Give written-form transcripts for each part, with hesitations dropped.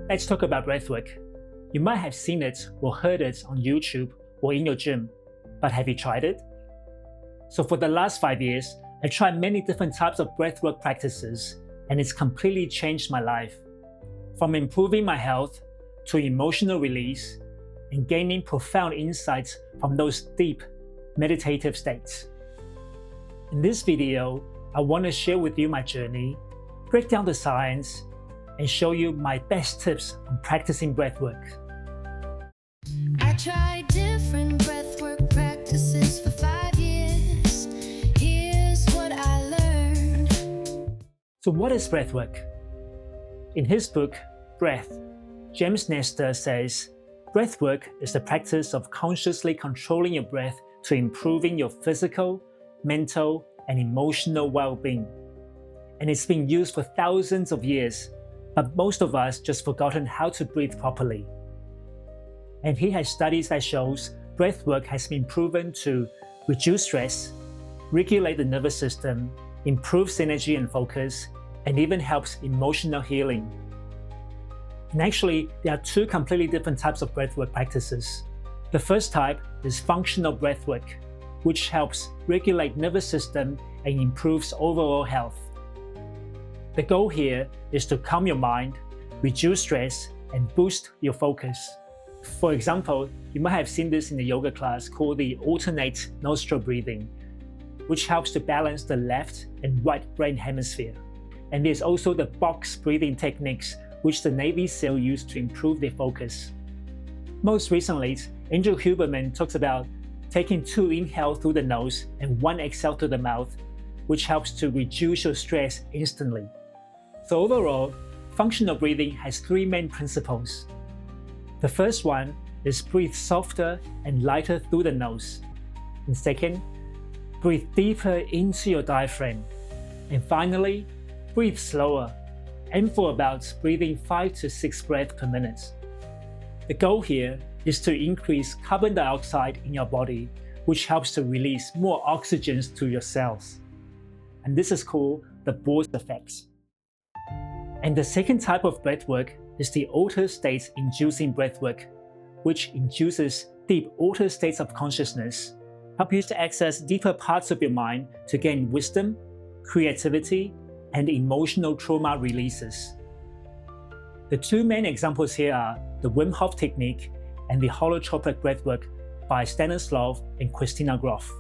Let's talk about breathwork. You might have seen it or heard it on YouTube or in your gym, but have you tried it? So for the last 5 years, I tried many different types of breathwork practices, and it's completely changed my life. From improving my health to emotional release and gaining profound insights from those deep meditative states. In this video, I want to share with you my journey, break down the science, and show you my best tips on practicing breathwork. I tried different breathwork practices for 5 years. Here's what I learned. So what is breathwork? In his book, Breath, James Nestor says, breathwork is the practice of consciously controlling your breath to improving your physical, mental, and emotional well-being. And it's been used for thousands of years, but most of us just forgotten how to breathe properly. And he has studies that shows breathwork has been proven to reduce stress, regulate the nervous system, improves energy and focus, and even helps emotional healing. And actually, there are two completely different types of breathwork practices. The first type is functional breathwork, which helps regulate nervous system and improves overall health. The goal here is to calm your mind, reduce stress, and boost your focus. For example, you might have seen this in the yoga class called the alternate nostril breathing, which helps to balance the left and right brain hemisphere. And there's also the box breathing techniques, which the Navy SEAL use to improve their focus. Most recently, Andrew Huberman talks about taking 2 inhales through the nose and 1 exhale through the mouth, which helps to reduce your stress instantly. So overall, functional breathing has 3 main principles. The first one is breathe softer and lighter through the nose. And second, breathe deeper into your diaphragm. And finally, breathe slower. Aim for about breathing 5 to 6 breaths per minute. The goal here is to increase carbon dioxide in your body, which helps to release more oxygen to your cells. And this is called the Bohr's effect. And the second type of breathwork is the altered state-inducing breathwork, which induces deep altered states of consciousness, help you to access deeper parts of your mind to gain wisdom, creativity, and emotional trauma releases. The 2 main examples here are the Wim Hof technique and the Holotropic breathwork by Stanislav and Christina Grof.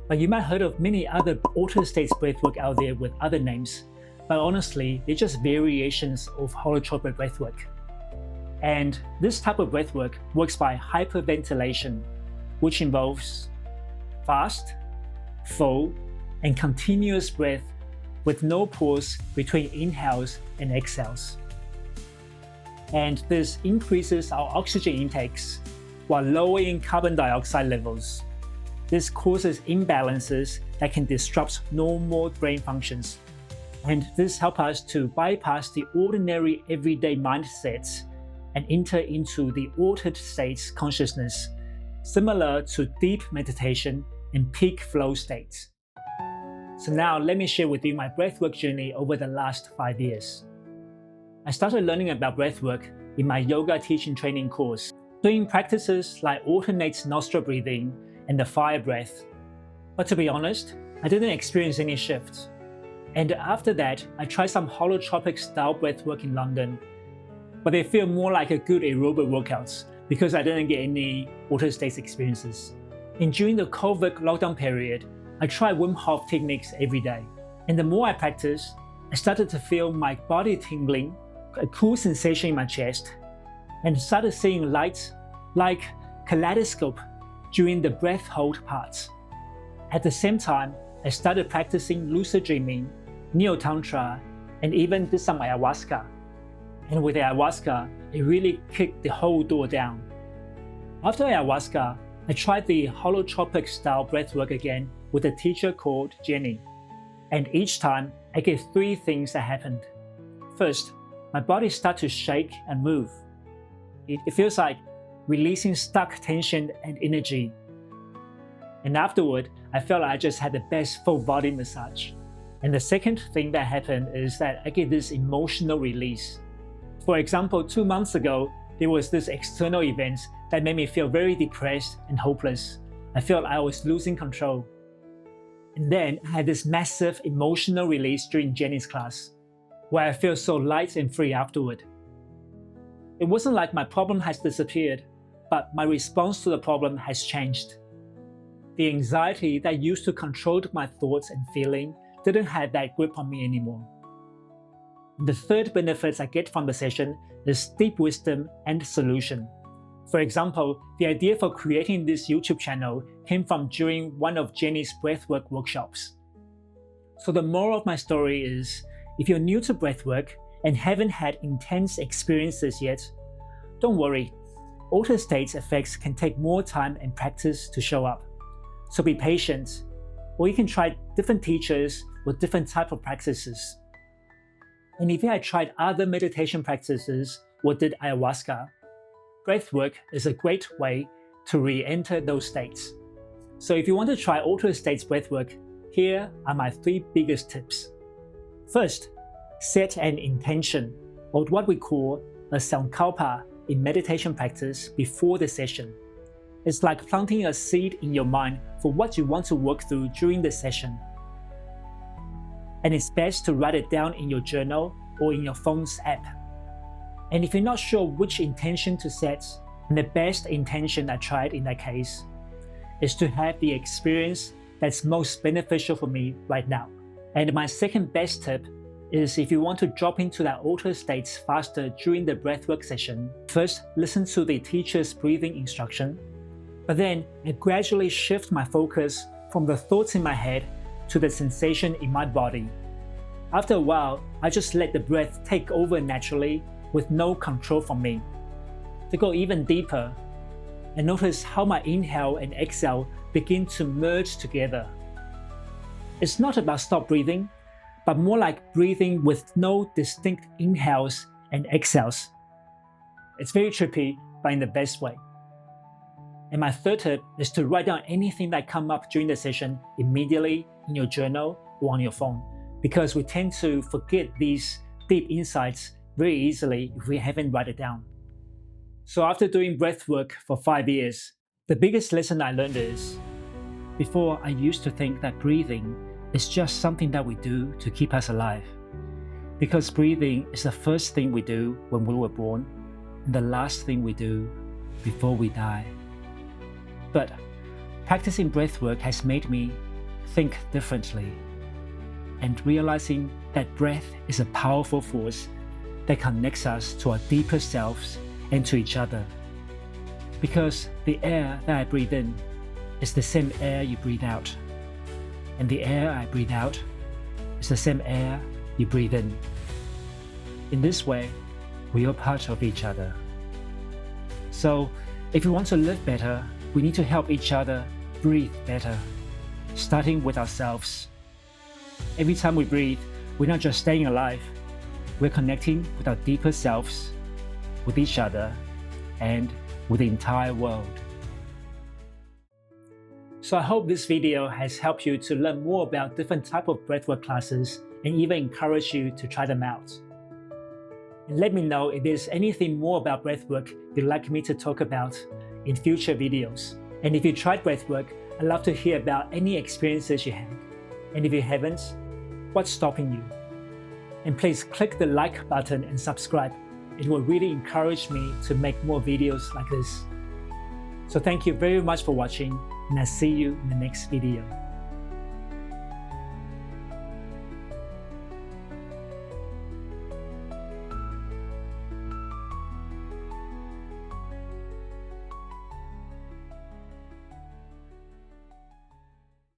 But you might have heard of many other altered states breathwork out there with other names, but honestly, they're just variations of holotropic breathwork. And this type of breathwork works by hyperventilation, which involves fast, full, and continuous breath with no pause between inhales and exhales. And this increases our oxygen intakes while lowering carbon dioxide levels. This causes imbalances that can disrupt normal brain functions. And this helps us to bypass the ordinary everyday mindsets and enter into the altered states consciousness, similar to deep meditation and peak flow states. So now let me share with you my breathwork journey over the last 5 years. I started learning about breathwork in my yoga teaching training course, doing practices like alternate nostril breathing and the fire breath. But to be honest, I didn't experience any shifts. And after that, I tried some holotropic style breathwork in London, but they feel more like a good aerobic workouts because I didn't get any altered states experiences. And during the COVID lockdown period, I tried Wim Hof techniques every day. And the more I practiced, I started to feel my body tingling, a cool sensation in my chest, and started seeing lights like kaleidoscope during the breath hold parts. At the same time, I started practicing lucid dreaming, Neo-Tantra, and even did some ayahuasca. And with ayahuasca, it really kicked the whole door down. After ayahuasca, I tried the holotropic style breathwork again with a teacher called Jenny. And each time, I get 3 things that happened. First, my body started to shake and move. It feels like releasing stuck tension and energy. And afterward, I felt like I just had the best full body massage. And the second thing that happened is that I get this emotional release. For example, 2 months ago, there was this external event that made me feel very depressed and hopeless. I felt I was losing control. And then I had this massive emotional release during Jenny's class, where I felt so light and free afterward. It wasn't like my problem has disappeared, but my response to the problem has changed. The anxiety that used to control my thoughts and feeling didn't have that grip on me anymore. The third benefit I get from the session is deep wisdom and solution. For example, the idea for creating this YouTube channel came from during one of Jenny's breathwork workshops. So the moral of my story is, if you're new to breathwork and haven't had intense experiences yet, don't worry. Altered states effects can take more time and practice to show up. So be patient, or you can try different teachers with different type of practices. And if you had tried other meditation practices or did ayahuasca, breathwork is a great way to re-enter those states. So if you want to try altered states breathwork, here are my 3 biggest tips. First, set an intention, or what we call a sankalpa in meditation practice before the session. It's like planting a seed in your mind for what you want to work through during the session. And it's best to write it down in your journal or in your phone's app. And if you're not sure which intention to set, the best intention I tried in that case is to have the experience that's most beneficial for me right now. And my second best tip is, if you want to drop into that altered states faster during the breathwork session, first listen to the teacher's breathing instruction, but then I gradually shift my focus from the thoughts in my head to the sensation in my body. After a while, I just let the breath take over naturally with no control from me. To go even deeper, I notice how my inhale and exhale begin to merge together. It's not about stop breathing, but more like breathing with no distinct inhales and exhales. It's very trippy, but in the best way. And my third tip is to write down anything that comes up during the session immediately in your journal or on your phone, because we tend to forget these deep insights very easily if we haven't written it down. So after doing breathwork for 5 years, the biggest lesson I learned is, before I used to think that breathing is just something that we do to keep us alive. Because breathing is the first thing we do when we were born, and the last thing we do before we die. But practicing breathwork has made me think differently, and realizing that breath is a powerful force that connects us to our deeper selves and to each other. Because the air that I breathe in is the same air you breathe out, and the air I breathe out is the same air you breathe in. In this way, we are part of each other. So, if we want to live better, we need to help each other breathe better, starting with ourselves. Every time we breathe, we're not just staying alive, we're connecting with our deeper selves, with each other, and with the entire world. So I hope this video has helped you to learn more about different types of breathwork classes and even encourage you to try them out. And let me know if there's anything more about breathwork you'd like me to talk about in future videos. And if you tried breathwork, I'd love to hear about any experiences you had. And if you haven't, what's stopping you? And please click the like button and subscribe. It will really encourage me to make more videos like this. So thank you very much for watching, and I'll see you in the next video.